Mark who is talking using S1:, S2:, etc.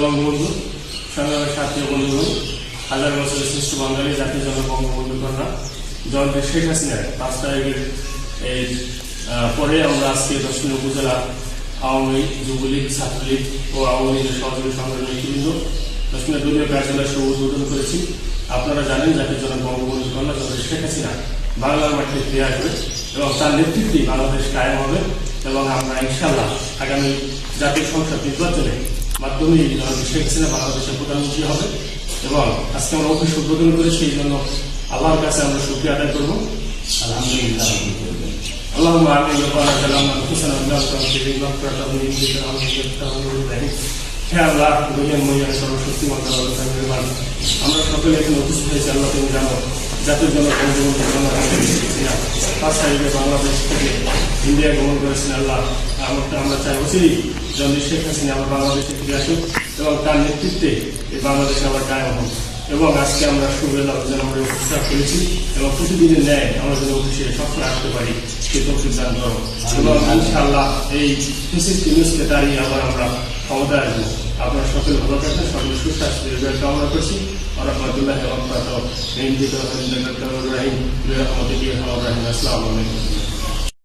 S1: বঙ্গবন্ধু, সংগ্রামের সাথী বন্ধুগণ, হাজার বছরের শ্রেষ্ঠ বাঙালি জাতির জনক বঙ্গবন্ধু কন্যা জননেত্রী শেখ হাসিনার 5 তারিখের এই পরে আমরা আজকে দক্ষিণ উপজেলা আওয়ামী লীগ, যুবলীগ, ছাত্রলীগ ও আওয়ামী লীগের সহযোগী সংগঠনের নেতৃবৃন্দ দক্ষিণের দলীয় কার্যালয় শুভ উদ্বোধন করেছি। আপনারা জানেন জাতির জনক বঙ্গবন্ধু কন্যা জননেত্রী শেখ হাসিনা বাংলার মাঠে ফিরে আসবে এবং তার নেতৃত্বে বাংলাদেশ কায়েম হবে এবং আমরা ইনশাআল্লাহ আগামী জাতীয় সংসদ নির্বাচনের মাধ্যমে জননেত্রী শেখ হাসিনা বাংলাদেশের প্রধানমন্ত্রী হবে এবং আজকে আমরা অফিস উদ্বোধন করেছি। এই জন্য আল্লাহর কাছে আমরা শুকরিয়া আদায় করবো। আলহামদুলিল্লাহ। اللهم آمين ربنا ظلمنا أنفسنا وإن لم تغفر لنا وترحمنا হে আল্লাহ, দুনিয়ার মহিলা সর্বশক্তিমান আমরা সকলে এখানে উপস্থিত হয়েছি। আল্লাহ তুমি জানো জাতির জন্য বঙ্গবন্ধু কন্যা 5 তারিখে বাংলাদেশ থেকে ইন্ডিয়া গমন করেছেন। আল্লাহ আমরা চাই অচিরেই জননেত্রী শেখ হাসিনা আবার বাংলাদেশে ফিরে আসুক এবং তার নেতৃত্বে এই বাংলাদেশে আবার কায়েম হোক এবং আজকে আমরা শুভেচ্ছা যেন আমরা প্রস্তাব করেছি এবং প্রতিদিনের ন্যায় আমরা যেন অফিসে সবসময় আসতে পারি সে তৌফিক দান করো এবং ইনশাআল্লাহ এই নিউজকে দাঁড়িয়ে আবার আমরা ক্ষমতায় আসবো। আপনারা সকলে ভালো থাকবেন, সকলে সুস্বাস্থ্যের কামনা করছি। রহমতুল্লাহ আসসালামু আলাইকুম।